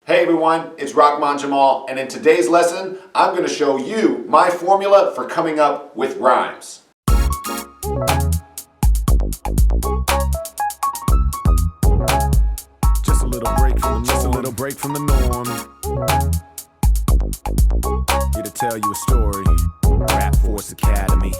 Hey everyone, it's Rahman Jamaal, and in today's lesson, I'm going to show you my formula for coming up with rhymes. Just a little break from the norm. Here to tell you a story. Rap Force Academy.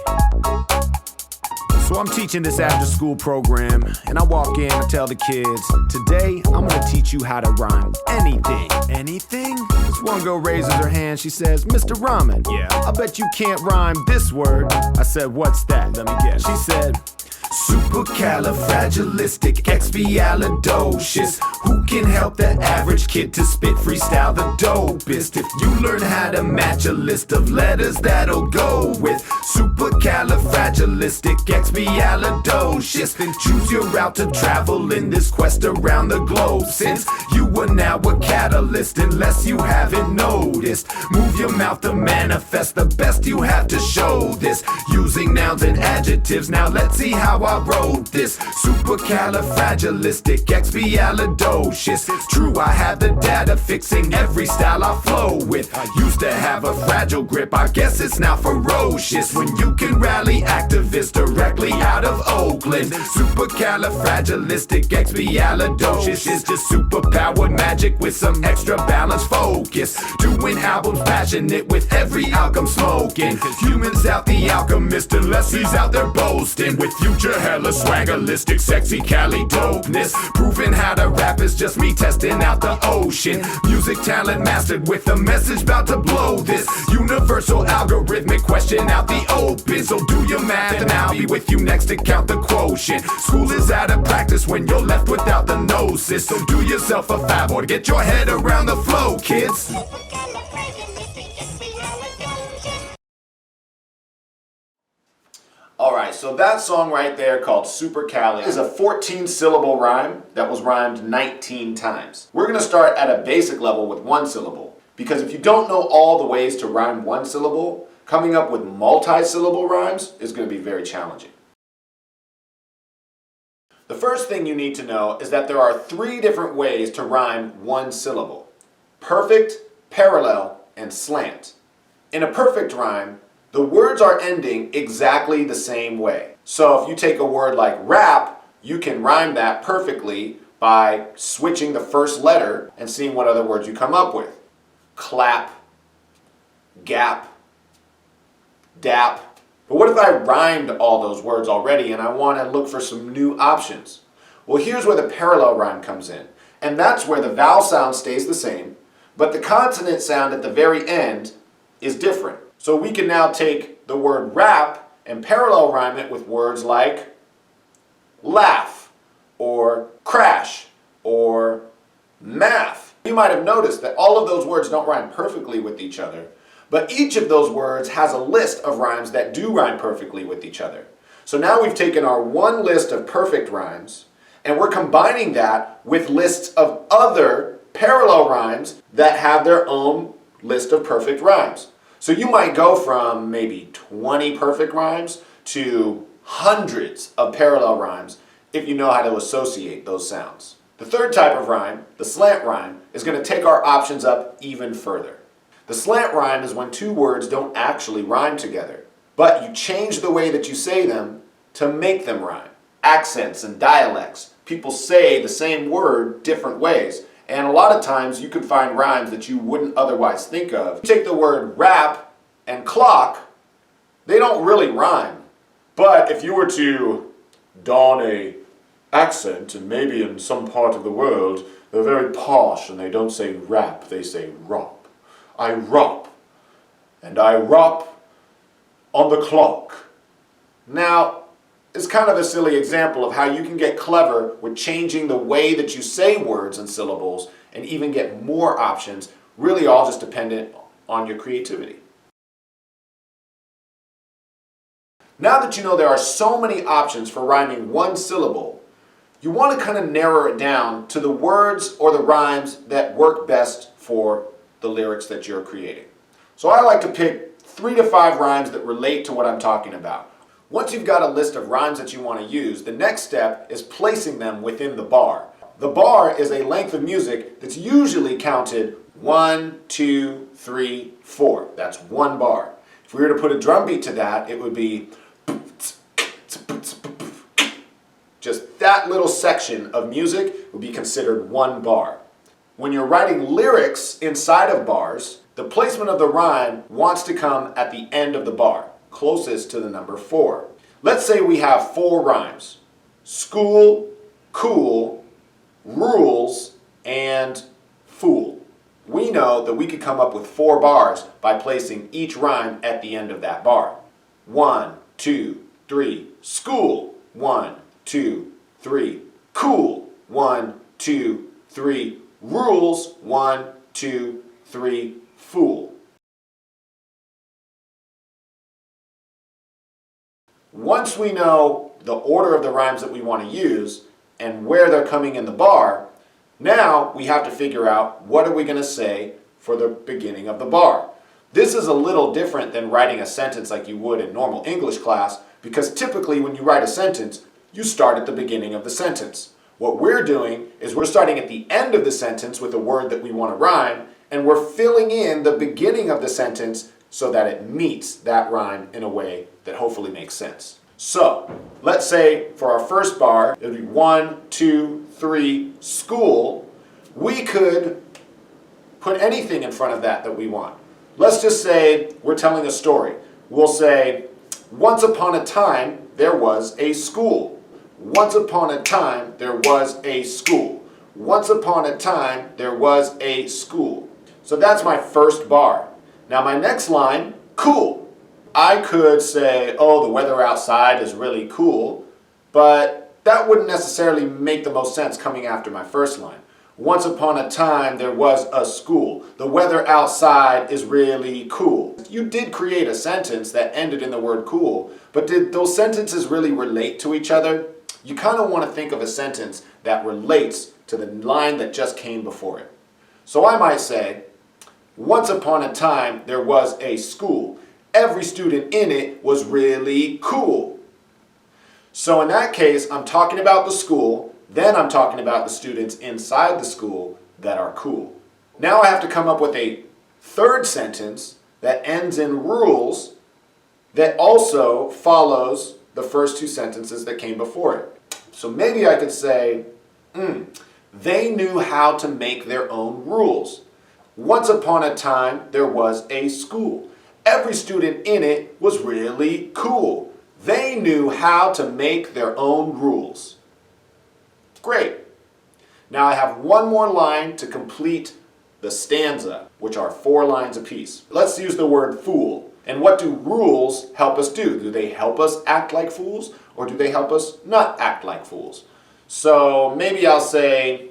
So I'm teaching this after-school program, and I walk in and tell the kids, today I'm gonna teach you how to rhyme anything. Anything? This one girl raises her hand, she says, Mr. Rahman, yeah, I bet you can't rhyme this word. I said, what's that? Let me guess. She said, supercalifragilisticexpialidocious. Who can help the average kid to spit freestyle the dopest? If you learn how to match a list of letters, that'll go with supercalifragilisticexpialidocious. Then choose your route to travel in this quest around the globe. Since you are now a catalyst, unless you haven't noticed, move your mouth to manifest the best you have to show this. Using nouns and adjectives, now let's see how I wrote this. Supercalifragilisticexpialidocious. It's true, I have the data fixing every style I flow with. I used to have a fragile grip, I guess it's now ferocious. When you can rally activists directly out of Oakland. Supercalifragilisticexpialidocious is just superpowered magic with some extra balanced focus. Doing albums passionate with every outcome smoking. Humans out the alchemist unless he's out there boasting. With future hella swaggerlistic, sexy Cali dopeness. Proving how to rap is just me testing out the ocean. Music talent mastered with a message about to blow this. Universal algorithmic question out the open. So do your math and I'll be with you next to count the quotient. School is out of practice when you're left without the gnosis. So do yourself a favor, get your head around the flow, kids. Alright, so that song right there called Super Cali is a 14-syllable rhyme that was rhymed 19 times. We're going to start at a basic level with one syllable, because if you don't know all the ways to rhyme one syllable, coming up with multi-syllable rhymes is going to be very challenging. The first thing you need to know is that there are 3 different ways to rhyme one syllable: perfect, parallel, and slant. In a perfect rhyme, the words are ending exactly the same way. So if you take a word like rap, you can rhyme that perfectly by switching the first letter and seeing what other words you come up with. Clap, gap, dap. But what if I rhymed all those words already and I want to look for some new options? Well, here's where the parallel rhyme comes in. And that's where the vowel sound stays the same, but the consonant sound at the very end is different. So we can now take the word rap and parallel rhyme it with words like laugh, or crash, or math. You might have noticed that all of those words don't rhyme perfectly with each other, but each of those words has a list of rhymes that do rhyme perfectly with each other. So now we've taken our one list of perfect rhymes, and we're combining that with lists of other parallel rhymes that have their own list of perfect rhymes. So you might go from maybe 20 perfect rhymes to hundreds of parallel rhymes if you know how to associate those sounds. The third type of rhyme, the slant rhyme, is going to take our options up even further. The slant rhyme is when 2 words don't actually rhyme together, but you change the way that you say them to make them rhyme. Accents and dialects. People say the same word different ways. And a lot of times you could find rhymes that you wouldn't otherwise think of. Take the word rap and clock, they don't really rhyme. But if you were to don a accent, and maybe in some part of the world, they're very posh and they don't say rap, they say rop. I rop, and I rop on the clock. Now, it's kind of a silly example of how you can get clever with changing the way that you say words and syllables and even get more options, really all just dependent on your creativity. Now that you know there are so many options for rhyming one syllable, you want to kind of narrow it down to the words or the rhymes that work best for the lyrics that you're creating. So I like to pick 3 to 5 rhymes that relate to what I'm talking about. Once you've got a list of rhymes that you want to use, the next step is placing them within the bar. The bar is a length of music that's usually counted 1, 2, 3, 4. That's one bar. If we were to put a drum beat to that, it would be just that little section of music would be considered one bar. When you're writing lyrics inside of bars, the placement of the rhyme wants to come at the end of the bar, closest to the number 4. Let's say we have 4 rhymes: school, cool, rules, and fool. We know that we could come up with 4 bars by placing each rhyme at the end of that bar. 1, 2, 3, school. 1, 2, 3, cool. 1, 2, 3, rules. 1, 2, 3, fool. Once we know the order of the rhymes that we want to use and where they're coming in the bar, now we have to figure out what are we going to say for the beginning of the bar. This is a little different than writing a sentence like you would in normal English class, because typically when you write a sentence, you start at the beginning of the sentence. What we're doing is we're starting at the end of the sentence with a word that we want to rhyme, and we're filling in the beginning of the sentence so that it meets that rhyme in a way that hopefully makes sense. So, let's say for our first bar, it would be 1, 2, 3, school. We could put anything in front of that we want. Let's just say we're telling a story. We'll say, once upon a time, there was a school. Once upon a time, there was a school. Once upon a time, there was a school. So that's my first bar. Now my next line, cool. I could say, oh, the weather outside is really cool, but that wouldn't necessarily make the most sense coming after my first line. Once upon a time, there was a school. The weather outside is really cool. You did create a sentence that ended in the word cool, but did those sentences really relate to each other? You kind of want to think of a sentence that relates to the line that just came before it. So I might say, once upon a time, there was a school. Every student in it was really cool. So in that case, I'm talking about the school, then I'm talking about the students inside the school that are cool. Now I have to come up with a third sentence that ends in rules that also follows the first 2 sentences that came before it. So maybe I could say, they knew how to make their own rules. Once upon a time, there was a school. Every student in it was really cool. They knew how to make their own rules. Great. Now I have one more line to complete the stanza, which are 4 lines apiece. Let's use the word fool. And what do rules help us do? Do they help us act like fools, or do they help us not act like fools? So maybe I'll say,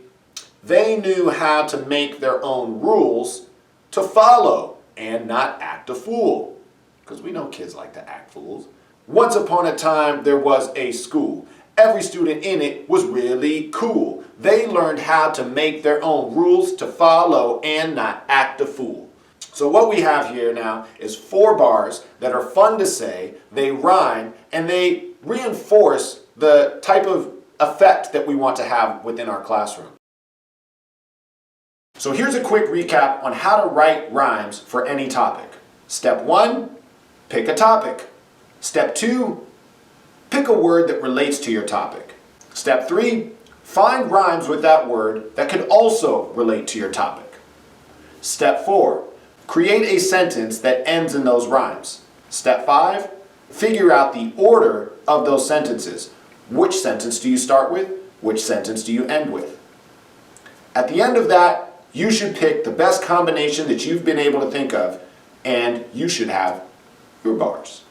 they knew how to make their own rules to follow and not act a fool. Because we know kids like to act fools. Once upon a time, there was a school. Every student in it was really cool. They learned how to make their own rules to follow and not act a fool. So what we have here now is 4 bars that are fun to say, they rhyme, and they reinforce the type of effect that we want to have within our classroom. So here's a quick recap on how to write rhymes for any topic. Step 1, pick a topic. Step 2, pick a word that relates to your topic. Step 3, find rhymes with that word that could also relate to your topic. Step 4, create a sentence that ends in those rhymes. Step 5, figure out the order of those sentences. Which sentence do you start with? Which sentence do you end with? At the end of that, you should pick the best combination that you've been able to think of, and you should have your bars.